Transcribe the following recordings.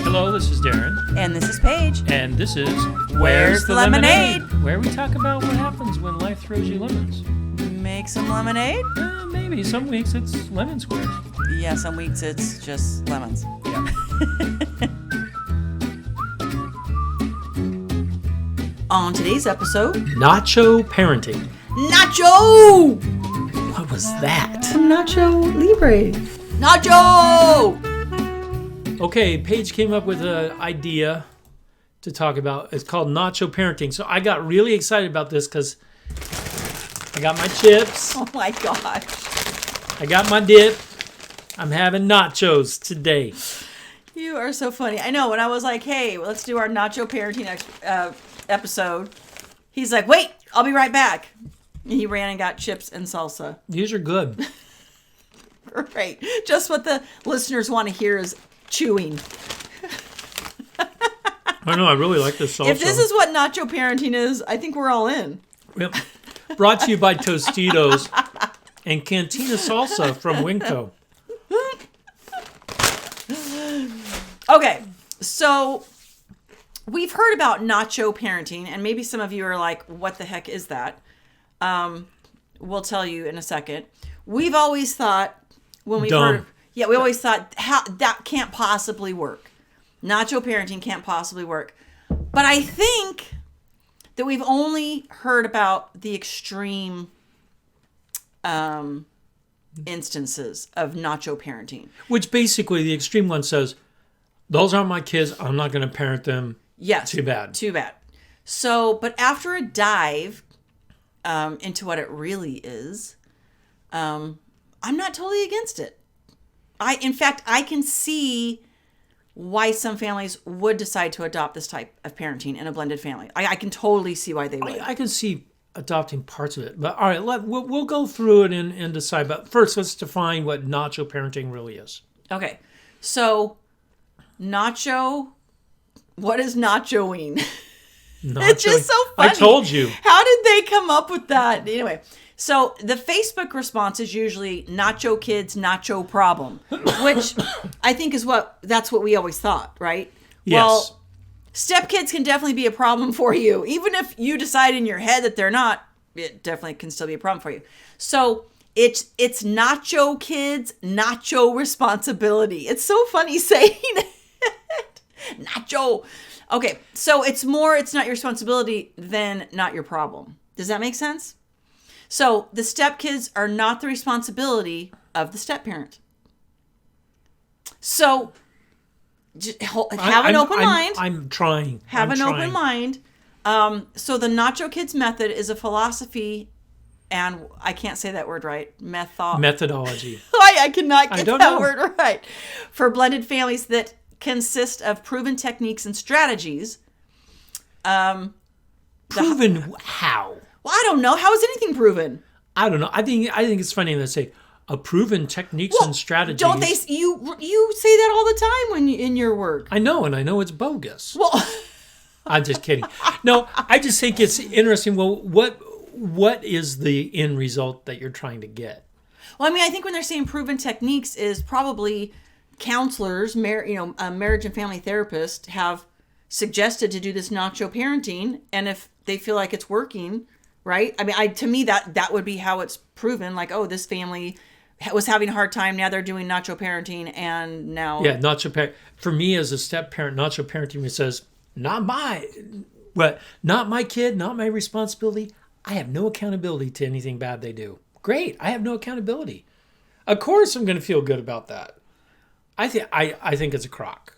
Hello, this is Darren. And this is Paige. And this is Where's the Lemonade? Where we talk about what happens when life throws you lemons. Make some lemonade? Maybe. Some weeks it's lemon squares. Yeah, some weeks it's just lemons. Yeah. On today's episode, Nacho Parenting. Nacho! What was that? Nacho Libre. Nacho! Okay, Paige came up with an idea to talk about. It's called Nacho Parenting. So I got really excited about this because I got my chips. Oh my gosh. I got my dip. I'm having nachos today. You are so funny. I know, when I was like, hey, let's do our Nacho Parenting episode, he's like, wait, I'll be right back. And he ran and got chips and salsa. These are good. Great. Just what the listeners want to hear is chewing. I know, I really like this salsa. If this is what Nacho Parenting is, I think we're all in. Yep. Brought to you by Tostitos and Cantina Salsa from Winco. Okay, so we've heard about Nacho Parenting, and maybe some of you are like, what the heck is that? We'll tell you in a second. We've always thought, when we've heard, we always thought, how that can't possibly work. Nacho Parenting can't possibly work. But I think that we've only heard about the extreme instances of Nacho Parenting. Which basically, the extreme one says, those aren't my kids, I'm not going to parent them. Yes. Too bad. Too bad. So, but after a dive into what it really is, I'm not totally against it. In fact, I can see why some families would decide to adopt this type of parenting in a blended family. I can totally see why they would. I can see adopting parts of it. But all right, we'll go through it and decide. But first, let's define what Nacho Parenting really is. Okay. So, Nacho, what is Nachoing? It's just so funny. I told you. How did they come up with that? Anyway, so the Facebook response is usually Nacho Kids, Nacho Problem, which I think that's what we always thought, right? Yes. Well, stepkids can definitely be a problem for you. Even if you decide in your head that they're not, it definitely can still be a problem for you. So it's Nacho Kids, Nacho Responsibility. It's so funny saying it. Nacho. Okay, so it's not your responsibility than not your problem. Does that make sense? So the stepkids are not the responsibility of the step-parent. So have an open mind. I'm trying. Have an open mind. So the Nacho Kids method is a philosophy, and I can't say that word right. Methodology. I cannot get that word right. For blended families that consist of proven techniques and strategies. Proven how? Well, I don't know. How is anything proven? I don't know. I think it's funny when they say proven techniques and strategies. Don't they? You say that all the time when in your work. I know, and I know it's bogus. Well, I'm just kidding. No, I just think it's interesting. Well, what is the end result that you're trying to get? Well, I mean, I think when they're saying proven techniques is probably counselors, marriage and family therapists have suggested to do this Nacho Parenting, and if they feel like it's working, right? I mean, to me that would be how it's proven. Like, oh, this family was having a hard time. Now they're doing Nacho Parenting, and now Nacho Parenting. For me as a step parent, Nacho Parenting says, not my kid, not my responsibility. I have no accountability to anything bad they do. Great, I have no accountability. Of course, I'm going to feel good about that. I think it's a crock.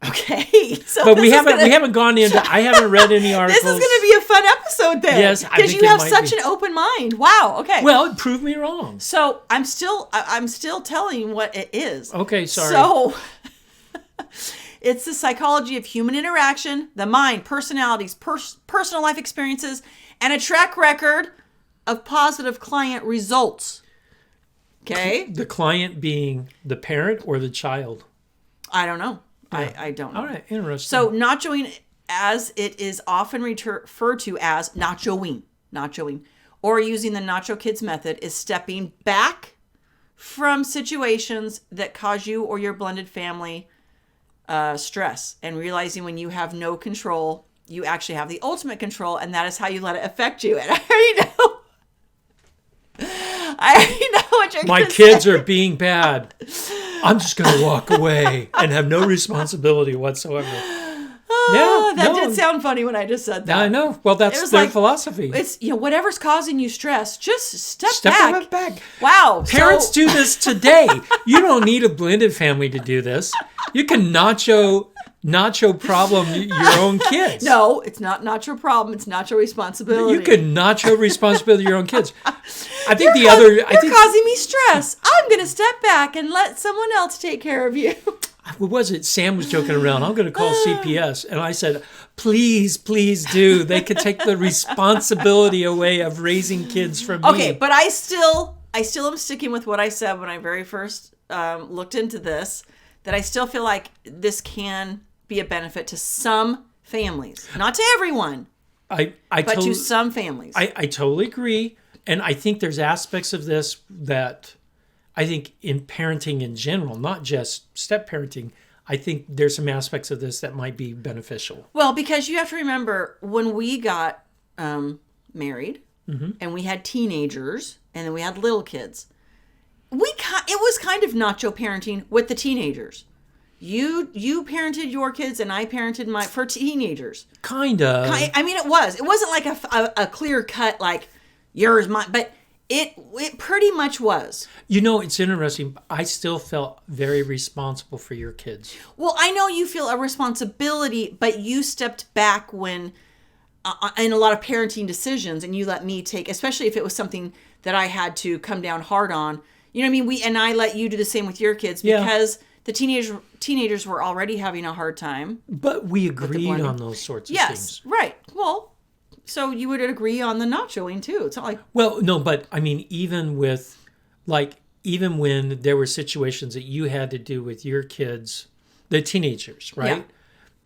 Okay, so but we haven't gone into. I haven't read any articles. This is going to be a fun episode then. Yes, because you have such an open mind. Wow. Okay. Well, prove me wrong. So I'm still telling what it is. Okay, sorry. So it's the psychology of human interaction, the mind, personalities, personal life experiences, and a track record of positive client results. Okay. The client being the parent or the child? I don't know. Yeah. I don't know. All right, interesting. So nachoing, as it is often referred to as nachoing, or using the Nacho Kids method, is stepping back from situations that cause you or your blended family stress, and realizing when you have no control, you actually have the ultimate control, and that is how you let it affect you. And I already know. I already know what you're My going to kids say. are being bad. I'm just going to walk away and have no responsibility whatsoever. That did sound funny when I just said that. I know. Well, It that's was their like, philosophy. It's, whatever's causing you stress, just step Step back. back. Wow. Parents so, do this today. You don't need a blended family to do this. You can nacho problem your own kids. No, it's not your problem. It's not your responsibility. You can nacho responsibility your own kids. I think You're causing me stress. I'm going to step back and let someone else take care of you. What was it? Sam was joking around. I'm going to call CPS. And I said, please do. They could take the responsibility away of raising kids from me. Okay, but I still am sticking with what I said when I very first looked into this, that I still feel like this can be a benefit to some families. Not to everyone, but to some families. I totally agree. And I think there's aspects of this that I think in parenting in general, not just step parenting, I think there's some aspects of this that might be beneficial. Well, because you have to remember when we got married and we had teenagers and then we had little kids, it was kind of nacho parenting with the teenagers. You parented your kids and I parented for teenagers. Kind of. I mean, it wasn't like a clear cut like yours, mine, but it pretty much was. You know, it's interesting. I still felt very responsible for your kids. Well, I know you feel a responsibility, but you stepped back when in a lot of parenting decisions, and you let me take, especially if it was something that I had to come down hard on. You know what I mean? And I let you do the same with your kids because the teenagers were already having a hard time. But we agreed on those sorts of things. Yes, right. Well, so you would agree on the nachoing too. It's not like... Well, no, but I mean, even when there were situations that you had to do with your kids, the teenagers, right?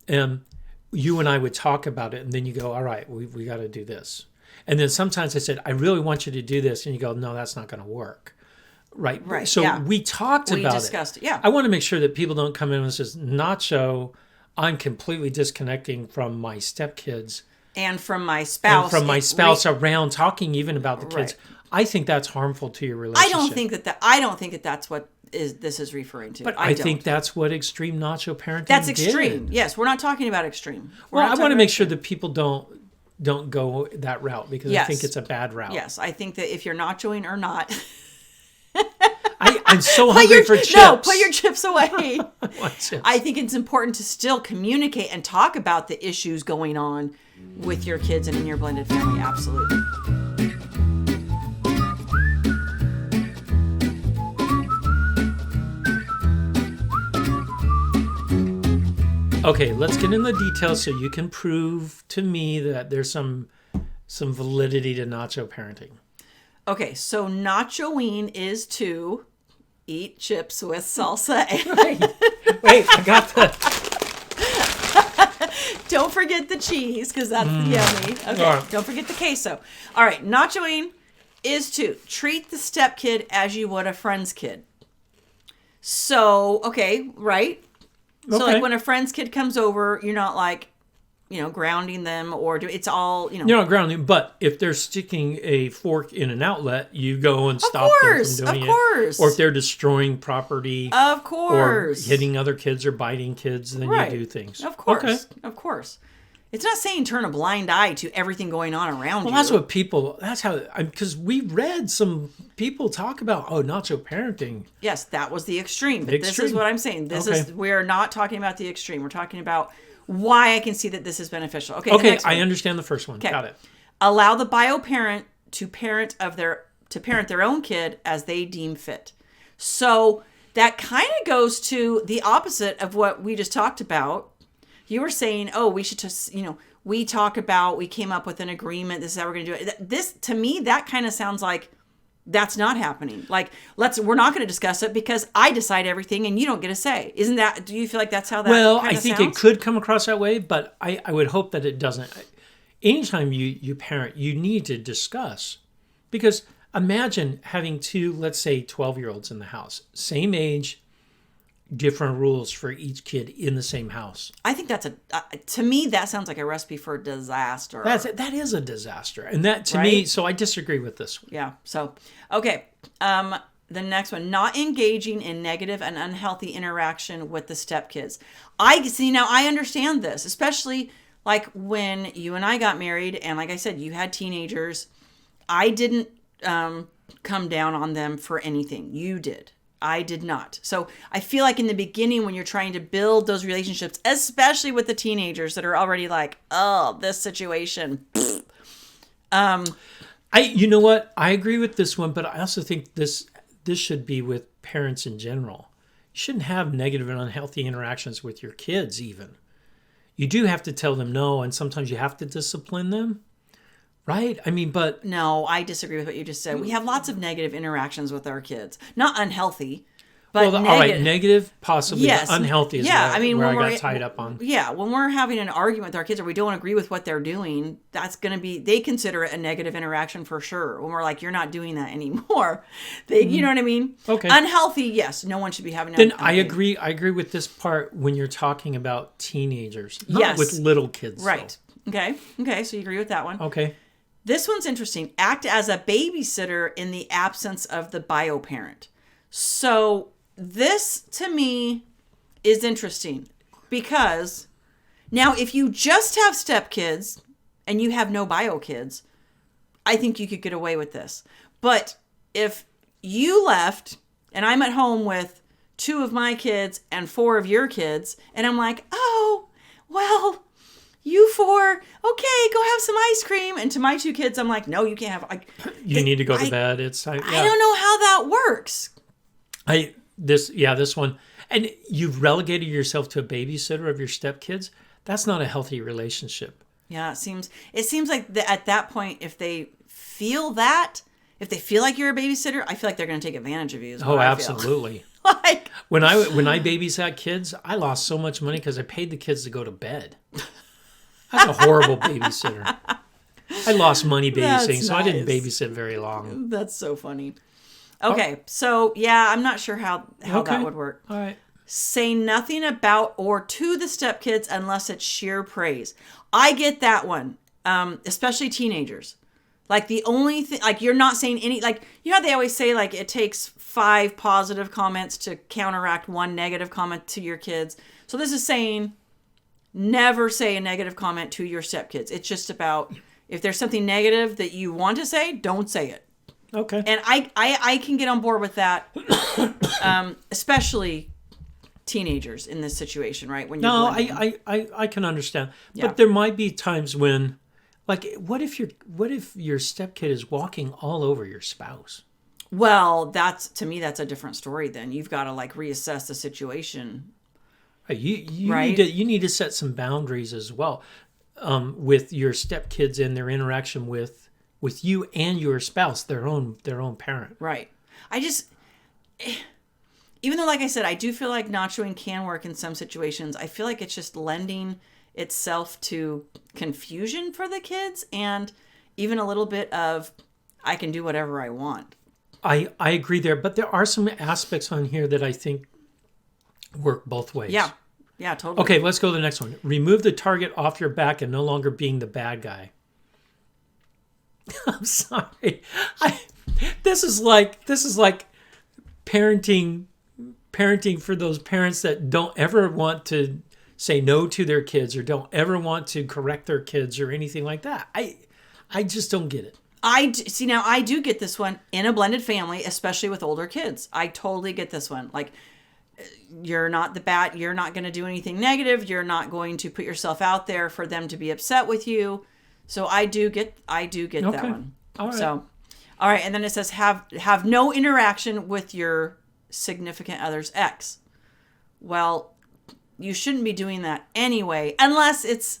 Yeah. You and I would talk about it, and then you go, all right, we got to do this. And then sometimes I said, I really want you to do this. And you go, no, that's not going to work. Right. So we talked about it. We discussed it, yeah. I want to make sure that people don't come in and say, Nacho, I'm completely disconnecting from my stepkids. And from my spouse. Around talking even about the kids. Right. I think that's harmful to your relationship. I don't think that that's what this is referring to. But I think that's what extreme nacho parenting That's extreme. Did. Yes, we're not talking about extreme. I want to make sure that people don't go that route because I think it's a bad route. Yes, I think that if you're nachoing or not... I'm so hungry for chips. No, put your chips away. I want chips. I think it's important to still communicate and talk about the issues going on with your kids and in your blended family. Absolutely. Okay, let's get in the details so you can prove to me that there's some validity to nacho parenting. Okay, so nachoing is to eat chips with salsa. Wait, I got the... Don't forget the cheese, because that's yummy. Okay, right. Don't forget the queso. All right, nachoing is to treat the stepkid as you would a friend's kid. So, right? So, like when a friend's kid comes over, you're not like, grounding them it's all, You're not grounding, but if they're sticking a fork in an outlet, you go and stop them from doing it. Of course. Or if they're destroying property. Of course. Or hitting other kids or biting kids, then you do things. Of course. Okay. Of course. It's not saying turn a blind eye to everything going on around you. Well, that's how, because we read some people talk about, nacho parenting. Yes, that was the extreme. But this is what I'm saying. We're not talking about the extreme. We're talking about why I can see that this is beneficial. Okay, I understand the first one. Got it. Allow the bio parent to parent their own kid as they deem fit. So that kind of goes to the opposite of what we just talked about. You were saying, we should just, we came up with an agreement. This is how we're going to do it. This, to me, that kind of sounds like that's not happening. Like, we're not going to discuss it because I decide everything and you don't get a say. Do you feel like that's how that kind of think it could come across that way, but I would hope that it doesn't. Anytime you parent, you need to discuss. Because imagine having two, let's say 12-year-olds in the house, same age, different rules for each kid in the same house. I think that's to me, that sounds like a recipe for disaster. That is a disaster. And that to me, so I disagree with this one. Yeah. So, okay. The next one, not engaging in negative and unhealthy interaction with the stepkids. I see now, I understand this, especially like when you and I got married. And like I said, you had teenagers. I didn't come down on them for anything. You did. I did not. So I feel like in the beginning, when you're trying to build those relationships, especially with the teenagers that are already like, oh, this situation. You know what? I agree with this one, but I also think this should be with parents in general. You shouldn't have negative and unhealthy interactions with your kids even. You do have to tell them no, and sometimes you have to discipline them. Right? I mean, but... No, I disagree with what you just said. We have lots of negative interactions with our kids. Not unhealthy, but negative. All right, negative, possibly. Yes. Unhealthy is where I got tied up on. Yeah, when we're having an argument with our kids or we don't agree with what they're doing, that's going to be... They consider it a negative interaction for sure. When we're like, you're not doing that anymore. You know what I mean? Okay. Unhealthy, yes. No one should be having... Then I agree with this part when you're talking about teenagers. Not with little kids. Right. Though. Okay, so you agree with that one. Okay. This one's interesting. Act as a babysitter in the absence of the bio parent. So this, to me, is interesting because now if you just have stepkids and you have no bio kids, I think you could get away with this. But if you left and I'm at home with 2 of my kids and 4 of your kids, and I'm like, oh, well... You 4, okay, go have some ice cream. And to my 2 kids, I'm like, no, you can't have. You need to go to bed. I don't know how that works. This one, and you've relegated yourself to a babysitter of your stepkids. That's not a healthy relationship. Yeah, it seems like at that point, if they feel like you're a babysitter, I feel like they're going to take advantage of you. Oh, absolutely. Like when I babysat kids, I lost so much money because I paid the kids to go to bed. I was a horrible babysitter. I lost money babysitting, so I didn't babysit very long. That's so funny. Okay, so yeah, I'm not sure how that would work. All right. Say nothing about or to the stepkids unless it's sheer praise. I get that one, especially teenagers. Like the only thing, like you're not saying any, like, you know how they always say like it takes 5 positive comments to counteract 1 negative comment to your kids. So this is saying... Never say a negative comment to your stepkids. It's just about if there's something negative that you want to say, don't say it. Okay. And I can get on board with that, especially teenagers in this situation, right? When you're I can understand, yeah. But there might be times when, like, what if your stepkid is walking all over your spouse? Well, to me that's a different story. Then you've got to like reassess the situation. You right? need to set some boundaries as well with your stepkids and their interaction with you and your spouse, their own parent. Right. Even though, like I said, I do feel like nachoing can work in some situations, I feel like it's just lending itself to confusion for the kids and even a little bit of I can do whatever I want. I agree there, but there are some aspects on here that I think work both ways. Yeah, totally. Okay, let's go to the next one. Remove the target off your back and no longer being the bad guy. I'm sorry. This is like parenting for those parents that don't ever want to say no to their kids or don't ever want to correct their kids or anything like that. I just don't get it. Now I do get this one in a blended family, especially with older kids. I totally get this one. Like, you're not going to do anything negative. You're not going to put yourself out there for them to be upset with you. So I do get that one. All right. So, all right. And then it says have no interaction with your significant other's ex. Well, you shouldn't be doing that anyway, unless it's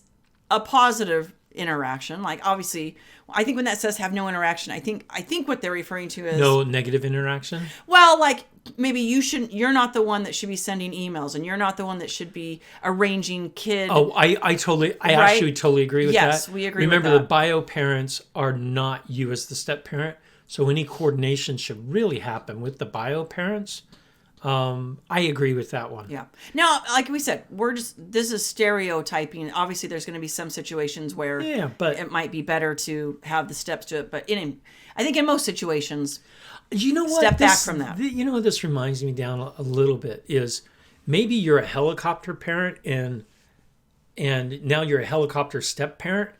a positive interaction. Like, obviously, I think when that says have no interaction, I think what they're referring to is no negative interaction. Well, like, maybe you're not the one that should be sending emails, and you're not the one that should be arranging kid. Oh, I actually totally agree with that. Yes, we agree. Remember, with that. the bio parents are not you as the step parent, so any coordination should really happen with the bio parents. I agree with that one. Yeah. Now, like we said, this is stereotyping. Obviously, there's going to be some situations where but it might be better to have the steps to it. But I think in most situations, you know what? Step back from that. You know what this reminds me down a little bit is maybe you're a helicopter parent and now you're a helicopter step parent.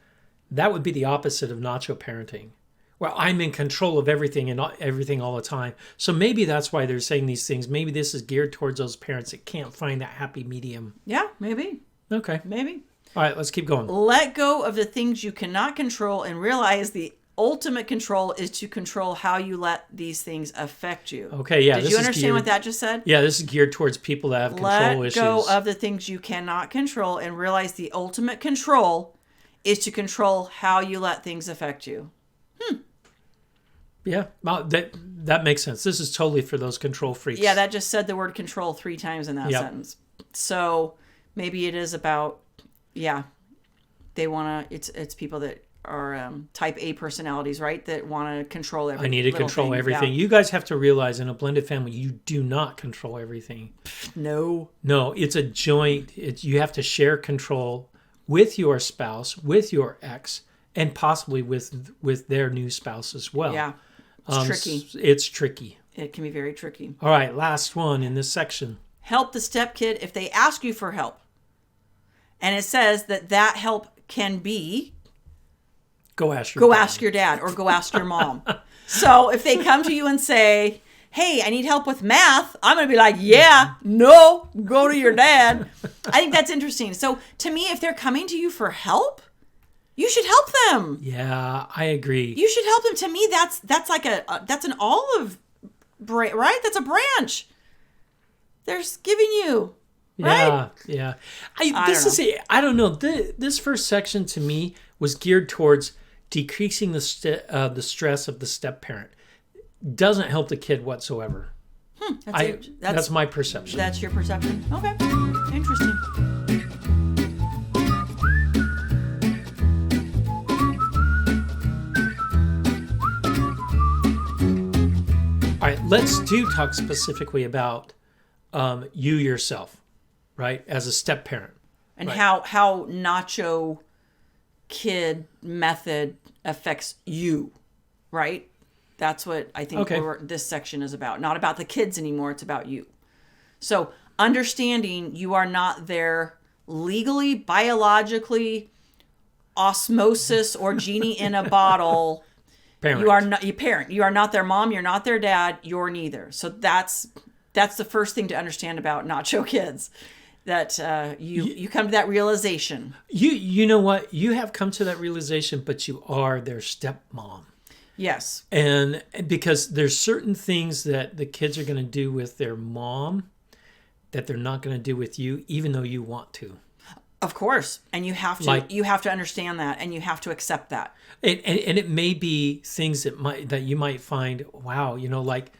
That would be the opposite of Nacho parenting. Well, I'm in control of everything and everything all the time. So maybe that's why they're saying these things. Maybe this is geared towards those parents that can't find that happy medium. Yeah, maybe. Okay. Maybe. All right, let's keep going. Let go of the things you cannot control and realize the ultimate control is to control how you let these things affect you. Okay, yeah. Did you understand what that just said? Yeah, this is geared towards people that have control issues. Let go of the things you cannot control and realize the ultimate control is to control how you let things affect you. Yeah, well, that makes sense. This is totally for those control freaks. Yeah, that just said the word control 3 times in that sentence. So maybe it is about, they want to, it's people that are type A personalities, right? That want to control everything. I need to control everything. Yeah. You guys have to realize in a blended family, you do not control everything. No, it's a joint. You have to share control with your spouse, with your ex, and possibly with their new spouse as well. Yeah. It's tricky. It's tricky. It can be very tricky. All right, last one in this section. Help the stepkid if they ask you for help. And it says that help can be go ask your dad or go ask your mom. So if they come to you and say, hey, I need help with math, I'm going to be like, no, go to your dad. I think that's interesting. So to me, if they're coming to you for help, you should help them. Yeah, I agree. You should help them. To me, that's like that's an olive branch, right? That's a branch. They're giving you, right? Yeah. I don't know. This first section to me was geared towards decreasing the stress of the step parent. Doesn't help the kid whatsoever. That's my perception. That's your perception. Okay, interesting. All right, let's talk specifically about you yourself, right, as a step parent, and how Nacho Kid method affects you, right? That's what I think this section is about. Not about the kids anymore; it's about you. So understanding you are not their legally, biologically, osmosis or genie in a bottle. Parent. You are not your parent. You are not their mom. You're not their dad. You're neither. So that's the first thing to understand about Nacho Kids. That you come to that realization. You know what? You have come to that realization, but you are their stepmom. Yes. And because there's certain things that the kids are going to do with their mom that they're not going to do with you, even though you want to. Of course. And you have to understand that, and you have to accept that. And it may be things that you might find, wow, like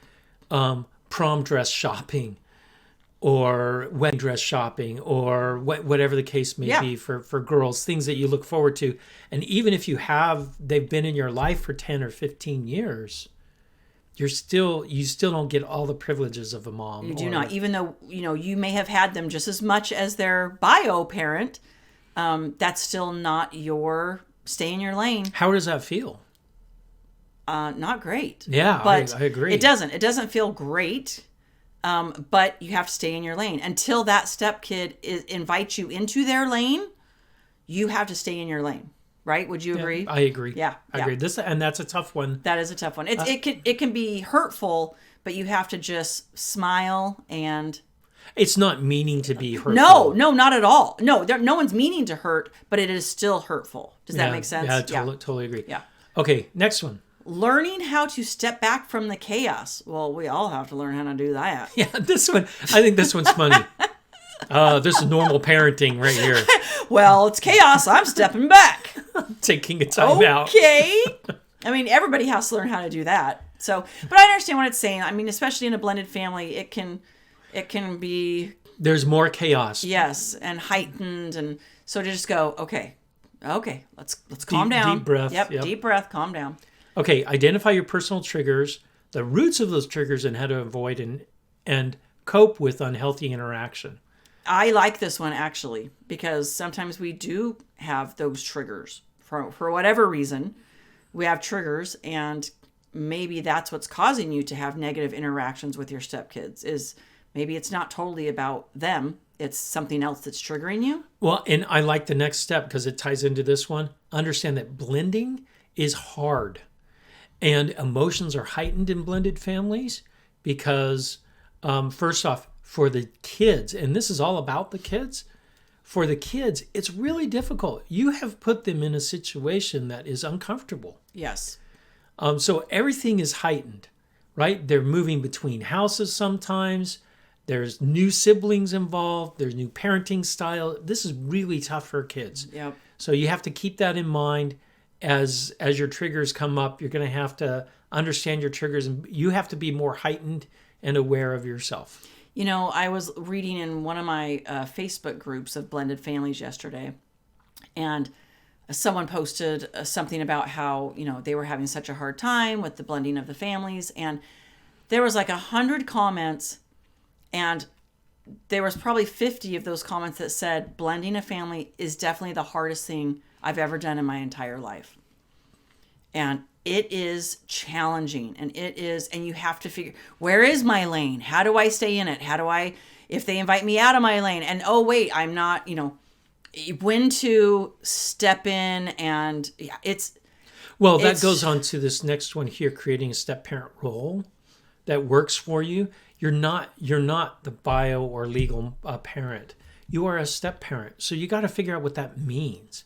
prom dress shopping or wedding dress shopping or whatever the case may be for girls, things that you look forward to. And even if they've been in your life for 10 or 15 years, you still don't get all the privileges of a mom. You do not, even though, you may have had them just as much as their bio parent. That's still not stay in your lane. How does that feel? Not great. Yeah, but I agree. It doesn't feel great. But you have to stay in your lane until that stepkid invites you into their lane. You have to stay in your lane, right? Would you agree? I agree. Yeah, I agree. And that's a tough one. That is a tough one. It can be hurtful, but you have to just smile and. It's not meaning to be hurtful. No, not at all. No, no one's meaning to hurt, but it is still hurtful. Does that make sense? Yeah, totally agree. Yeah. Okay, next one. Learning how to step back from the chaos. Well, we all have to learn how to do that. Yeah, I think this one's funny. This is normal parenting right here. Well, it's chaos. I'm stepping back. Taking a time out. Okay. I mean, everybody has to learn how to do that. So, but I understand what it's saying. I mean, especially in a blended family, it can be. There's more chaos. Yes, and heightened, and so to just go, okay, let's calm down. Deep breath. Yep, deep breath, calm down. Okay, identify your personal triggers, the roots of those triggers, and how to avoid and cope with unhealthy interaction. I like this one actually, because sometimes we do have those triggers for whatever reason. We have triggers, and maybe that's what's causing you to have negative interactions with your stepkids. Is maybe it's not totally about them. It's something else that's triggering you. Well, and I like the next step because it ties into this one. Understand that blending is hard, and emotions are heightened in blended families because, first off, for the kids, and this is all about the kids, for the kids, it's really difficult. You have put them in a situation that is uncomfortable. Yes. So everything is heightened, right? They're moving between houses sometimes. There's new siblings involved. There's new parenting style. This is really tough for kids. Yep. So you have to keep that in mind as your triggers come up. You're going to have to understand your triggers, and you have to be more heightened and aware of yourself. You know, I was reading in one of my Facebook groups of blended families yesterday, and someone posted something about how, they were having such a hard time with the blending of the families, and there was like 100 comments, and there was probably 50 of those comments that said blending a family is definitely the hardest thing I've ever done in my entire life. And it is challenging, and you have to figure, where is my lane? How do I stay in it? If they invite me out of my lane and, oh wait, I'm not, when to step in, and that goes on to this next one here, creating a step parent role that works for you. You're not the bio or legal parent. You are a step parent. So you got to figure out what that means,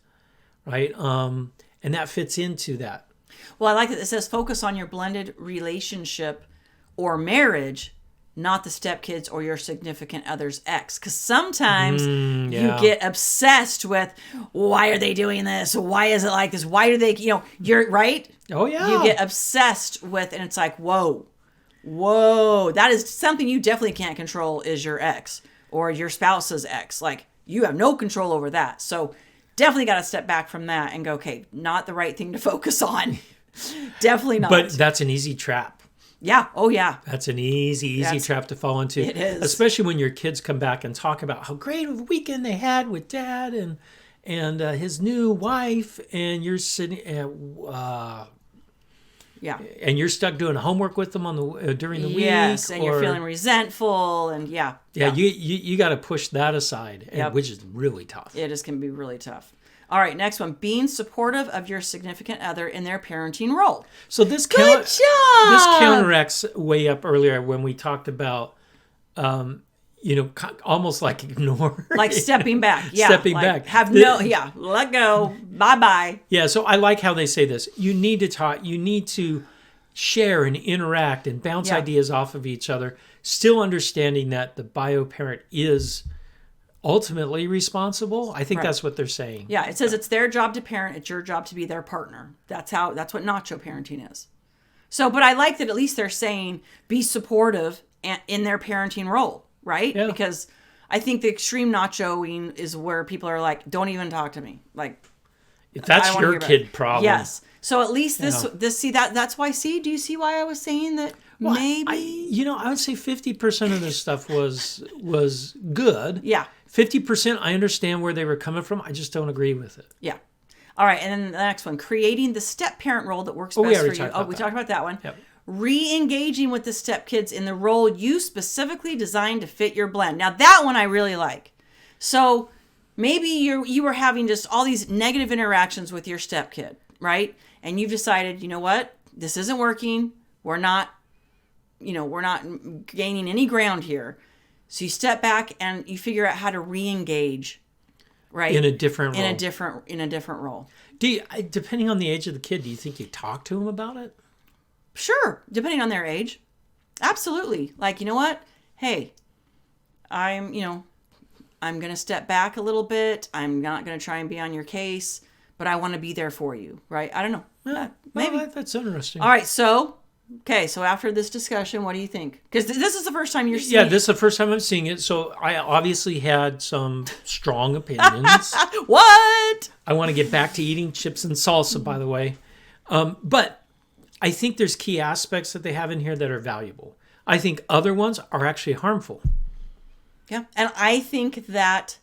right? And that fits into that. Well, I like that it says focus on your blended relationship or marriage, not the stepkids or your significant other's ex. Because sometimes you get obsessed with, why are they doing this? Why is it like this? Why do they, you're right. Oh, yeah. You get obsessed with, and it's like, whoa, that is something you definitely can't control, is your ex or your spouse's ex. Like, you have no control over that. So definitely got to step back from that and go, okay, not the right thing to focus on. Definitely not. But that's an easy trap. Yeah. Oh, yeah. That's an easy trap to fall into. It is. Especially when your kids come back and talk about how great of a weekend they had with dad and his new wife, and you're sitting and you're stuck doing homework with them on the during the week. Yes, and you're feeling resentful, and you got to push that aside, which is really tough. It can be really tough. All right, next one: being supportive of your significant other in their parenting role. So this Good job. This counteracts way up earlier when we talked about, almost like ignore, like stepping back. Yeah, stepping back. Let go. Bye bye. Yeah. So I like how they say this. You need to talk. You need to share and interact and bounce ideas off of each other. Still understanding that the bio parent is ultimately responsible. I think that's what they're saying. Yeah, it says it's their job to parent. It's your job to be their partner. That's what Nacho Parenting is. So, but I like that at least they're saying be supportive in their parenting role, right? Yeah. Because I think the extreme nachoing is where people are like, don't even talk to me. Like, if that's your kid problem. Yes. So at least that's why, do you see why I was saying that? Well, maybe? I would say 50% of this stuff was good. Yeah. 50%, I understand where they were coming from. I just don't agree with it. Yeah. All right. And then the next one, creating the step parent role that works best for you. We talked about that one. Yep. Re-engaging with the stepkids in the role you specifically designed to fit your blend. Now, that one I really like. So maybe you were having just all these negative interactions with your stepkid, right? And you've decided, you know what? This isn't working. We're not gaining any ground here. So you step back and you figure out how to re-engage, right? In a different role. In a different role. Depending on the age of the kid, do you think you talk to them about it? Sure, depending on their age. Absolutely. Like, you know what? Hey, I'm going to step back a little bit. I'm not going to try and be on your case, but I want to be there for you, right? I don't know. Yeah, maybe. Well, that's interesting. All right, so after this discussion, what do you think? Because this is the first time you're seeing it. Yeah, this is the first time I'm seeing it, so I obviously had some strong opinions. What? I want to get back to eating chips and salsa, by the way. But I think there's key aspects that they have in here that are valuable. I think other ones are actually harmful. Yeah. And I think that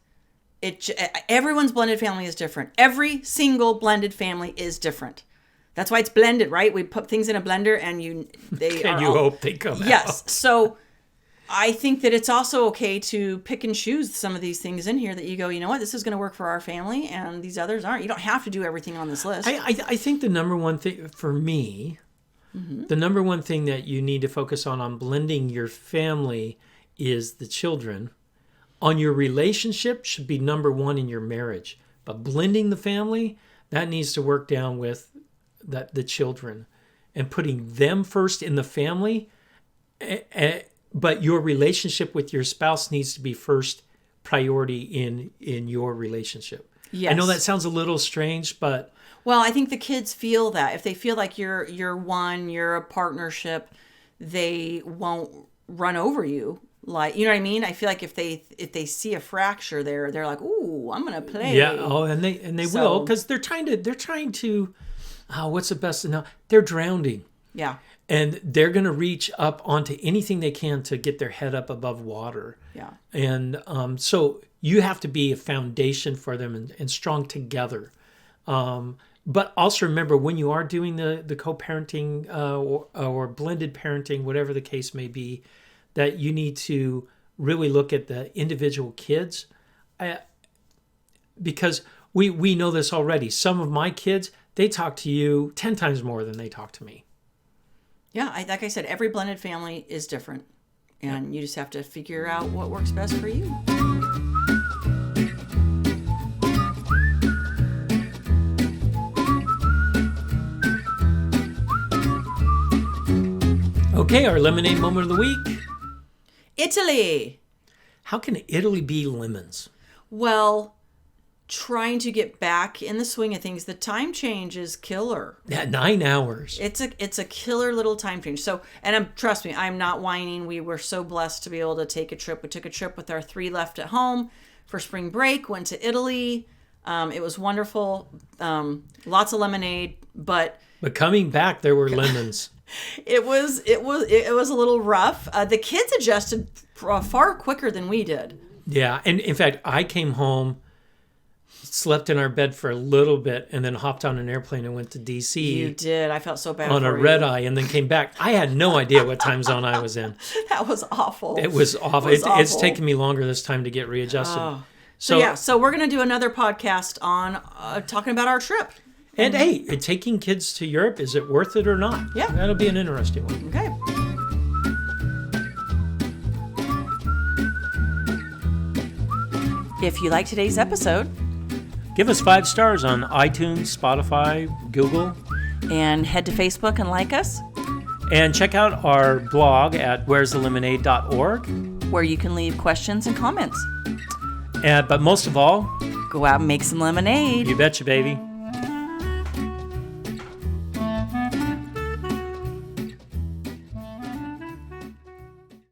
everyone's blended family is different. Every single blended family is different. That's why it's blended, right? We put things in a blender and you hope they come out. Yes. So I think that it's also okay to pick and choose some of these things in here that you go, you know what, this is going to work for our family and these others aren't. You don't have to do everything on this list. I think the number one thing for me, the number one thing that you need to focus on blending your family is the children. On your relationship should be number one in your marriage. But blending the family, that needs to work down with the children. And putting them first in the family, but your relationship with your spouse needs to be first priority in your relationship. Yes. I know that sounds a little strange, but... Well, I think the kids feel that. If they feel like you're a partnership, they won't run over you. Like, you know what I mean? I feel like if they see a fracture there, they're like, "Ooh, I'm gonna play." Yeah. Oh, and they will, because they're trying to. Oh, what's the best? No, they're drowning. Yeah. And they're gonna reach up onto anything they can to get their head up above water. Yeah. And so you have to be a foundation for them and strong together. But also remember, when you are doing the co-parenting or blended parenting, whatever the case may be, that you need to really look at the individual kids. Because we know this already. Some of my kids, they talk to you 10 times more than they talk to me. Yeah, like I said, every blended family is different. And you just have to figure out what works best for you. Okay, our lemonade moment of the week. Italy. How can Italy be lemons? Well, trying to get back in the swing of things. The time change is killer. Yeah, 9 hours. It's a killer little time change. So, and trust me, I'm not whining. We were so blessed to be able to take a trip. We took a trip with our 3 left at home for spring break. Went to Italy. It was wonderful. Lots of lemonade, but coming back, there were lemons. It was a little rough. The kids adjusted far quicker than we did. Yeah, and in fact, I came home, slept in our bed for a little bit, and then hopped on an airplane and went to D.C. You did. I felt so bad on for a red eye, and then came back. I had no idea what time zone I was in. That was awful. It was awful. It's taken me longer this time to get readjusted. Oh. So we're going to do another podcast on talking about our trip. And hey, taking kids to Europe, is it worth it or not? Yeah. That'll be an interesting one. Okay. If you like today's episode, give us 5 stars on iTunes, Spotify, Google. And head to Facebook and like us. And check out our blog at where'sthelemonade.org, where you can leave questions and comments. But most of all, go out and make some lemonade. You betcha, baby.